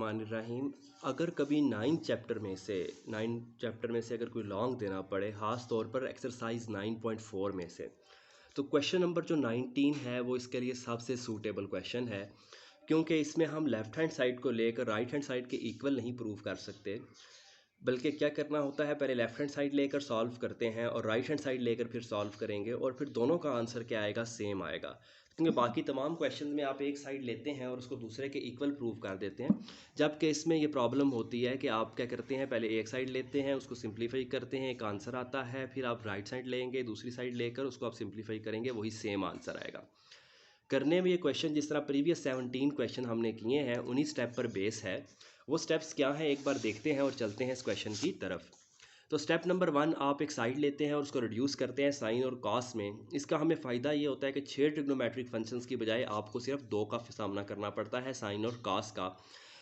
बिस्मिल्लाहिर्रहमानिर्रहीम। अगर कभी नाइन्थ चैप्टर में से अगर कोई लॉन्ग देना पड़े, ख़ास तौर पर एक्सरसाइज 9.4 में से, तो क्वेश्चन नंबर जो 19 है वो इसके लिए सबसे सूटेबल क्वेश्चन है, क्योंकि इसमें हम लेफ़्ट हैंड साइड को लेकर राइट हैंड साइड के इक्वल नहीं प्रूव कर सकते, बल्कि क्या करना होता है, पहले लेफ़्ट हैंड साइड लेकर सॉल्व करते हैं और राइट हैंड साइड लेकर फिर सॉल्व करेंगे और फिर दोनों का आंसर क्या आएगा, सेम आएगा। क्योंकि बाकी तमाम क्वेश्चन में आप एक साइड लेते हैं और उसको दूसरे के इक्वल प्रूव कर देते हैं, जबकि इसमें ये प्रॉब्लम होती है कि आप क्या करते हैं, पहले एक साइड लेते हैं, उसको सिंप्लीफाई करते हैं, एक आंसर आता है, फिर आप राइट साइड लेंगे, दूसरी साइड लेकर उसको आप सिंप्लीफाई करेंगे, वही सेम आंसर आएगा। करने में ये क्वेश्चन जिस तरह प्रीवियस 17 क्वेश्चन हमने किए हैं उन्हीं स्टेप पर बेस है। वो स्टेप्स क्या हैं एक बार देखते हैं और चलते हैं इस क्वेश्चन की तरफ। तो स्टेप नंबर 1, आप एक साइड लेते हैं और उसको रिड्यूस करते हैं साइन और कॉस में। इसका हमें फ़ायदा ये होता है कि 6 ट्रिग्नोमेट्रिक फंक्शंस की बजाय आपको सिर्फ 2 का सामना करना पड़ता है, साइन और कॉस का।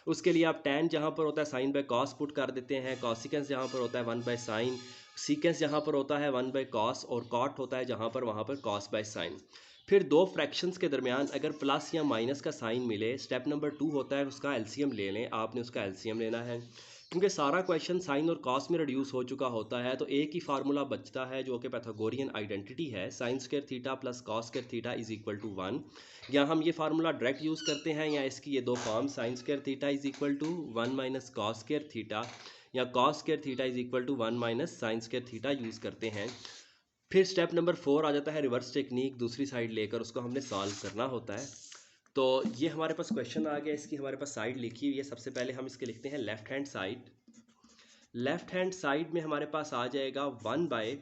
उसके लिए आप tan जहाँ पर होता है साइन बाय कॉस पुट कर देते हैं, कॉसिकेंस जहाँ पर होता है 1 बाय साइन, सीकेंस जहाँ पर होता है 1 बाय कॉस और कॉट होता है जहाँ पर वहाँ पर कॉस बाय साइन। फिर दो फ्रैक्शंस के दरमियान अगर प्लस या माइनस का साइन मिले, स्टेप नंबर 2 होता है उसका एलसीएम ले लें। आपने उसका एलसीएम लेना है, क्योंकि सारा क्वेश्चन साइन और कॉस में रिड्यूस हो चुका होता है, तो एक ही फार्मूला बचता है जो कि पाइथागोरियन आइडेंटिटी है, sine square theta plus cos square theta is equal to 1। या हम ये फार्मूला डायरेक्ट यूज़ करते हैं, या इसकी ये दो form, sine square theta is equal to 1 minus cos square theta, या cos square theta is equal to 1 minus sine square theta use करते हैं। फिर स्टेप नंबर 4 आ जाता है रिवर्स टेक्निक, दूसरी साइड लेकर उसको हमने सॉल्व करना होता है। तो ये हमारे पास क्वेश्चन आ गया, इसकी हमारे पास साइड लिखी हुई है। सबसे पहले हम इसके लिखते हैं left hand side. Left hand side में हमारे पास आ जाएगा 1 by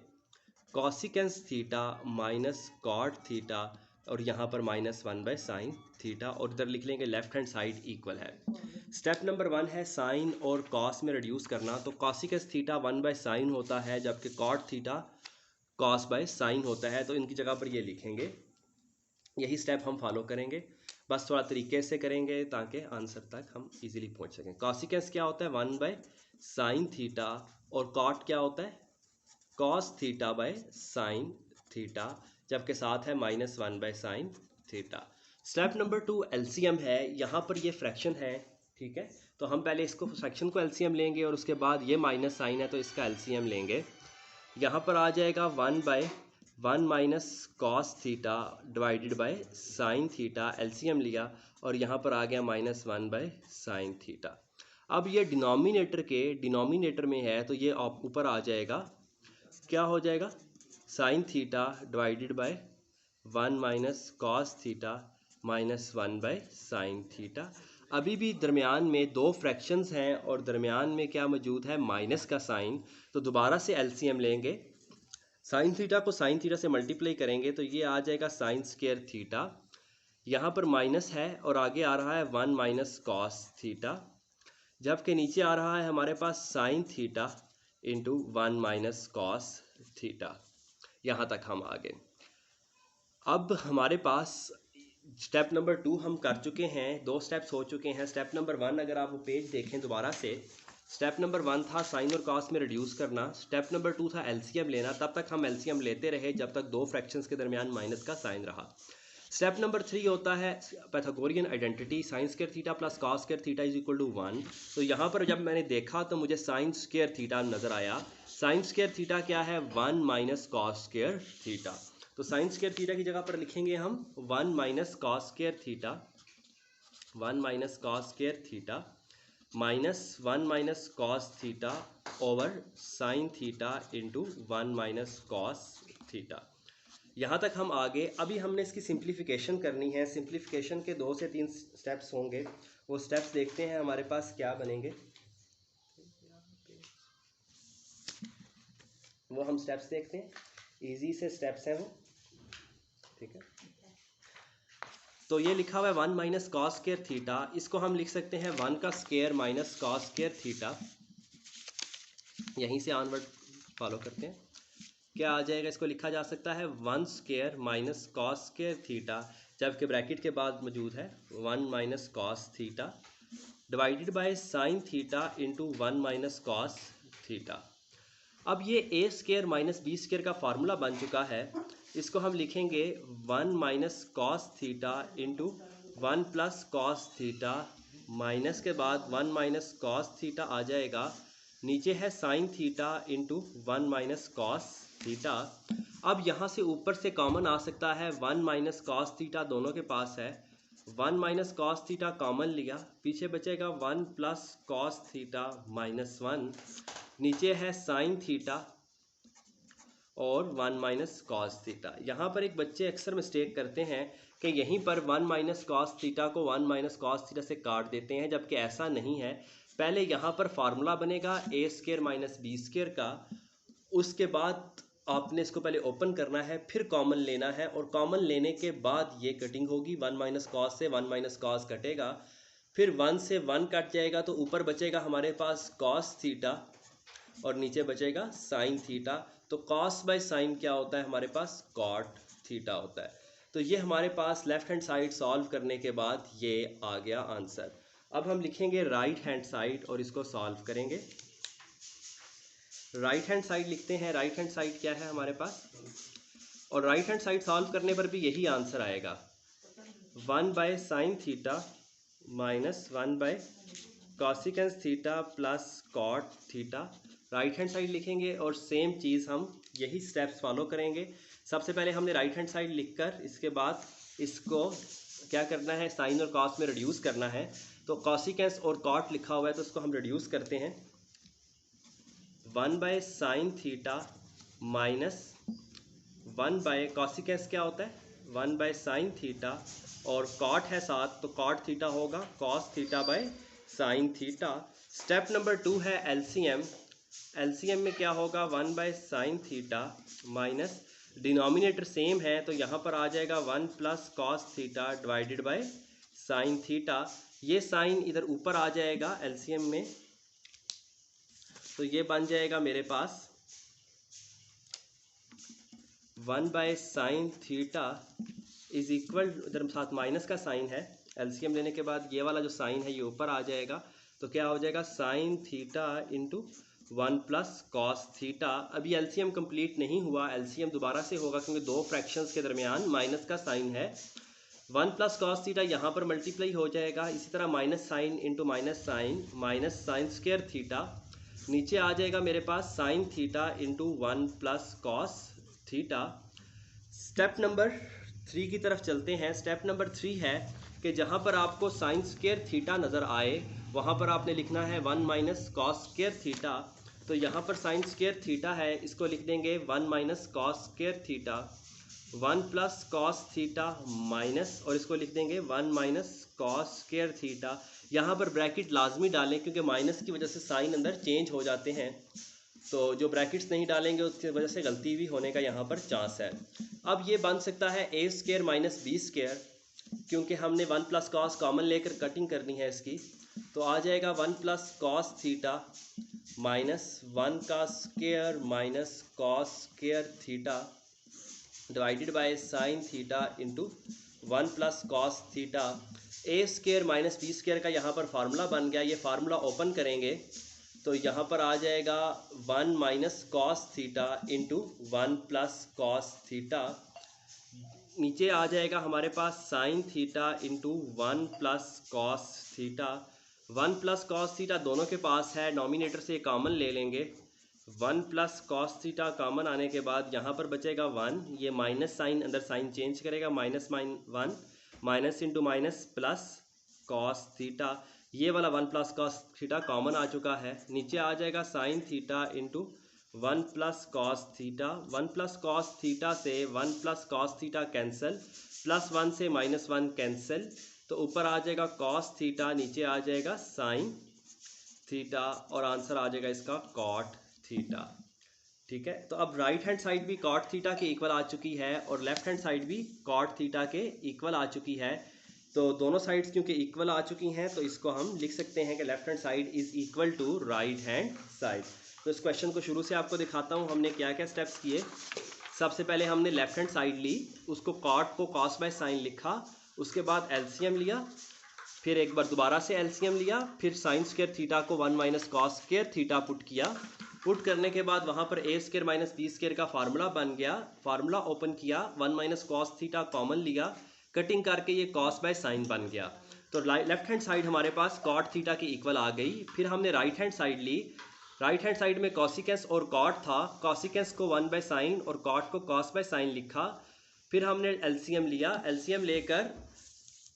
cosecant theta minus cot theta, और यहाँ पर माइनस 1 बाय साइन थीटा, और इधर लिख लेंगे लेफ़्ट हैंड साइड इक्वल है। स्टेप नंबर 1 है साइन और कॉस में रिड्यूस करना। तो कॉसिकेंस थीटा 1 बाय साइन होता है, जबकि cot theta cos by sine होता है, तो इनकी जगह पर ये लिखेंगे। यही स्टेप हम फॉलो करेंगे, बस थोड़ा तरीके से करेंगे ताकि आंसर तक हम इजीली पहुंच सकें। कॉसिकेंस क्या होता है 1 बाय साइन थीटा, और कॉट क्या होता है cos theta by sine theta, जबकि साथ है minus 1 by sine theta. Step number 2 LCM है। यहाँ पर ये फ्रैक्शन है, ठीक है, तो हम पहले इसको फ्रैक्शन को एलसीएम लेंगे और उसके बाद ये माइनस साइन है तो इसका एलसीएम लेंगे। यहाँ पर आ जाएगा 1 by 1 minus cos theta divided by sine theta, LCM लिया, और यहाँ पर आ गया माइनस 1 बाय साइन थीटा। अब ये डिनोमिनेटर में है, तो ये ऊपर आ जाएगा, क्या हो जाएगा, sine theta divided bye 1 minus cos theta minus 1 by sine theta. अभी भी दरमियान में दो फ्रैक्शंस हैं और दरमियान में क्या मौजूद है, माइनस का साइन, तो दोबारा से एलसीएम लेंगे। साइन थीटा को साइन थीटा से मल्टीप्लाई करेंगे तो ये आ जाएगा साइन स्क्वायर थीटा, यहाँ पर माइनस है और आगे आ रहा है 1 माइनस कॉस थीटा, जबकि नीचे आ रहा है हमारे पास sine theta into 1 minus cos theta. यहाँ तक हम आ गए। अब हमारे पास स्टेप नंबर 2 हम कर चुके हैं, 2 स्टेप्स हो चुके हैं। स्टेप नंबर 1 अगर आप वो पेज देखें दोबारा से, स्टेप नंबर 1 था साइन और कॉस में रिड्यूस करना, स्टेप नंबर 2 था एलसीएम लेना। तब तक हम एलसीएम लेते रहे जब तक दो फ्रैक्शंस के दरमियान माइनस का साइन रहा। स्टेप नंबर 3 होता है Pythagorean identity, sine square theta plus cos square theta is equal to 1। तो यहाँ पर जब मैंने देखा तो मुझे साइन स्क्वायर थीटा नज़र आया। साइन स्क्वायर थीटा क्या है, 1 माइनस कॉस स्क्वायर थीटा। तो साइन स्क्वायर थीटा की जगह पर लिखेंगे हम 1 minus cos square theta, 1 minus cos square theta minus 1 minus cos theta over sign theta into 1 minus cos theta. यहाँ तक हम आगे। अभी हमने इसकी सिंप्लीफिकेशन करनी है। सिंप्लीफिकेशन के 2 से 3 स्टेप्स होंगे, वो स्टेप्स देखते हैं हमारे पास क्या बनेंगे, वो हम स्टेप्स देखते हैं। इजी से स्टेप्स हैं वो, ठीक है। तो ये लिखा हुआ है 1 माइनस कॉस स्क्वायर थीटा, इसको हम लिख सकते हैं 1 का square minus cos square theta. यहीं से ऑनवर्ड फॉलो करते हैं, क्या आ जाएगा, इसको लिखा जा सकता है 1 square minus cos square theta, जबकि ब्रैकेट के बाद मौजूद है 1 minus cos theta divided by sine theta into 1 minus cos theta. अब ये ए स्क्वायर माइनस बी स्क्वायर का फार्मूला बन चुका है, इसको हम लिखेंगे 1 minus cos theta into 1 plus cos theta minus के बाद 1 माइनस कॉस थीटा आ जाएगा, नीचे है sign theta into 1 minus cos theta. अब यहाँ से ऊपर से कॉमन आ सकता है 1 माइनस कॉस थीटा, दोनों के पास है। 1 माइनस कॉस थीटा कॉमन लिया, पीछे बचेगा 1 प्लस कॉस थीटा माइनस 1, नीचे है साइन थीटा और 1 माइनस कॉस थीटा। यहाँ पर एक बच्चे अक्सर मिस्टेक करते हैं कि यहीं पर 1 माइनस कॉस थीटा को 1 माइनस कॉस थीटा से काट देते हैं, जबकि ऐसा नहीं है। पहले यहाँ पर फार्मूला बनेगा ए स्क्वायर माइनस बी स्क्वायर का, उसके बाद आपने इसको पहले ओपन करना है, फिर कॉमन लेना है, और कॉमन लेने के बाद ये कटिंग होगी। 1 माइनस कॉस से 1 माइनस कॉस कटेगा, फिर 1 से 1 कट जाएगा, तो ऊपर बचेगा हमारे पास कॉस थीटा और नीचे बचेगा साइन थीटा। तो कॉस बाय साइन क्या होता है हमारे पास, कॉट थीटा होता है। तो ये हमारे पास लेफ्ट हैंड साइड सॉल्व करने के बाद ये आ गया आंसर। अब हम लिखेंगे राइट हैंड साइड और इसको सॉल्व करेंगे। राइट हैंड साइड लिखते हैं। राइट हैंड साइड क्या है हमारे पास, और राइट हैंड साइड सॉल्व करने पर भी यही आंसर आएगा, 1 by sine theta minus 1 by cosecant theta plus cot theta. Right hand side लिखेंगे और सेम चीज़ हम यही स्टेप्स फॉलो करेंगे। सबसे पहले हमने राइट हैंड साइड लिखकर इसके बाद इसको क्या करना है, साइन और कॉस में रिड्यूस करना है। तो कॉसिकेंस और कॉट लिखा हुआ है तो उसको हम रिड्यूस करते हैं। 1 by sine theta minus 1 by cosecant क्या होता है, 1 बाय साइन थीटा, और कॉट है साथ तो कॉट थीटा होगा cos theta by sine theta. Step number 2 है एलसीएम। एलसीएम में क्या होगा, 1 by sine theta minus denominator same है तो यहाँ पर आ जाएगा 1 plus cos theta divided by sine theta. ये साइन इधर ऊपर आ जाएगा एलसीएम में, तो ये बन जाएगा मेरे पास 1 by sine theta is equal, इधर साथ माइनस का साइन है, एलसीएम लेने के बाद ये वाला जो साइन है ये ऊपर आ जाएगा, तो क्या हो जाएगा sign theta into 1 plus cos theta. अभी एलसीएम कंप्लीट नहीं हुआ, एलसीएम दोबारा से होगा क्योंकि दो फ्रैक्शंस के दरमियान माइनस का साइन है। 1 प्लस कॉस थीटा यहाँ पर मल्टीप्लाई हो जाएगा, इसी तरह minus sine into minus sine square theta, नीचे आ जाएगा मेरे पास sine theta into 1 plus cos theta. Step number 3 की तरफ चलते हैं। स्टेप नंबर 3 है कि जहाँ पर आपको साइन स्क्वायर थीटा नज़र आए वहाँ पर आपने लिखना है 1 माइनस कॉस स्क्वायर थीटा। तो यहाँ पर साइन स्क्वायर थीटा है, इसको लिख देंगे 1 minus cos square theta, 1 plus cos theta minus, और इसको लिख देंगे 1 माइनस कॉस स्क्वायर थीटा। यहाँ पर ब्रैकेट लाजमी डालें क्योंकि माइनस की वजह से साइन अंदर चेंज हो जाते हैं, तो जो ब्रैकेट्स नहीं डालेंगे उसकी वजह से गलती भी होने का यहाँ पर चांस है। अब ये बन सकता है ए स्क्वायर माइनस बी स्क्वायर, क्योंकि हमने 1 प्लस कॉस कॉमन लेकर कटिंग करनी है इसकी, तो आ जाएगा 1 प्लस कॉस थीटा माइनस 1 का square minus cos square theta divided by sine theta into 1 plus cos theta. A square minus B square का यहाँ पर फार्मूला बन गया, ये फार्मूला ओपन करेंगे तो यहाँ पर आ जाएगा 1 minus cos theta into 1 plus cos theta, नीचे आ जाएगा हमारे पास sine theta into 1 plus cos theta. 1 plus cos theta दोनों के पास है, नॉमिनेटर से कॉमन ले लेंगे, 1 प्लस कॉस थीटा कॉमन आने के बाद यहाँ पर बचेगा 1, ये माइनस साइन अंदर साइन चेंज करेगा, minus 1 minus into minus plus cos theta, ये वाला 1 प्लस कॉस थीटा कॉमन आ चुका है, नीचे आ जाएगा sign theta into 1 plus cos theta. 1 plus cos theta से 1 plus cos theta cancel, plus 1 से माइनस 1 कैंसिल, तो ऊपर आ जाएगा कॉस थीटा, नीचे आ जाएगा साइन थीटा, और आंसर आ जाएगा इसका कॉट थीटा। ठीक है, तो अब राइट हैंड साइड भी कॉट थीटा के इक्वल आ चुकी है और लेफ्ट हैंड साइड भी कॉट थीटा के इक्वल आ चुकी है। तो दोनों साइड्स क्योंकि इक्वल आ चुकी हैं तो इसको हम लिख सकते हैं कि left hand side is equal to right hand side. तो इस क्वेश्चन को शुरू से आपको दिखाता हूँ हमने क्या क्या स्टेप्स किए। सबसे पहले हमने लेफ्ट हैंड साइड ली, उसको कॉट को कॉस बाय साइन लिखा, उसके बाद एलसीएम लिया, फिर एक बार दोबारा से एलसीएम लिया, फिर साइन स्क्वायर थीटा को 1 minus cos square theta put किया। पुट करने के बाद वहाँ पर ए स्क्वायर माइनस बी स्क्वायर का फार्मूला बन गया, फार्मूला ओपन किया, 1 माइनस कॉस थीटा कॉमन लिया, कटिंग करके ये कॉस बाय साइन बन गया। तो लेफ्ट हैंड साइड हमारे पास कॉट थीटा की इक्वल आ गई। फिर हमने राइट हैंड साइड ली, राइट हैंड साइड में कॉसिकेंस और कॉट था, कॉसिकेंस को 1/sin और कॉट को cos/sin लिखा। फिर हमने एलसीएम लिया, एलसीएम लेकर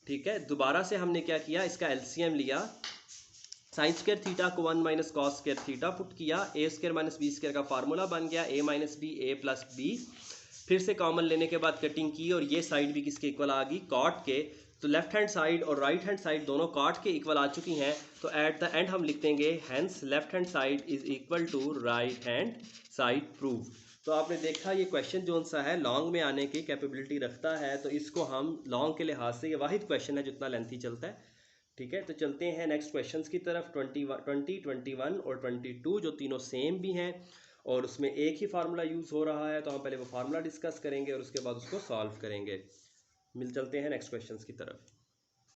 ठीक है दोबारा से हमने क्या किया, इसका एलसीएम लिया, साइन स्क्वायर थीटा को 1 minus cos square theta put किया, ए स्क्वायर माइनस बी स्क्वायर का फार्मूला बन गया ए माइनस बी ए प्लस बी। फिर से कॉमन लेने के बाद कटिंग की और ये साइड भी किसके इक्वल आ गई, कॉट के। तो लेफ्ट हैंड साइड और राइट हैंड साइड दोनों कॉट के इक्वल आ चुकी हैं। तो एट द एंड हम लिख देंगे hence left hand side is equal to right hand side prove. तो आपने देखा ये क्वेश्चन जो सा है लॉन्ग में आने की कैपेबिलिटी रखता है, तो इसको हम लॉन्ग के लिहाज से ये वाहिद क्वेश्चन है जितना लेंथी चलता है। ठीक है, तो चलते हैं नेक्स्ट क्वेश्चंस की तरफ। 20, 21 और 22 जो तीनों सेम भी हैं और उसमें एक ही फार्मूला यूज़ हो रहा है, तो हम पहले वो फार्मूला डिस्कस करेंगे और उसके बाद उसको सॉल्व करेंगे। चलते हैं नेक्स्ट क्वेश्चंस की तरफ।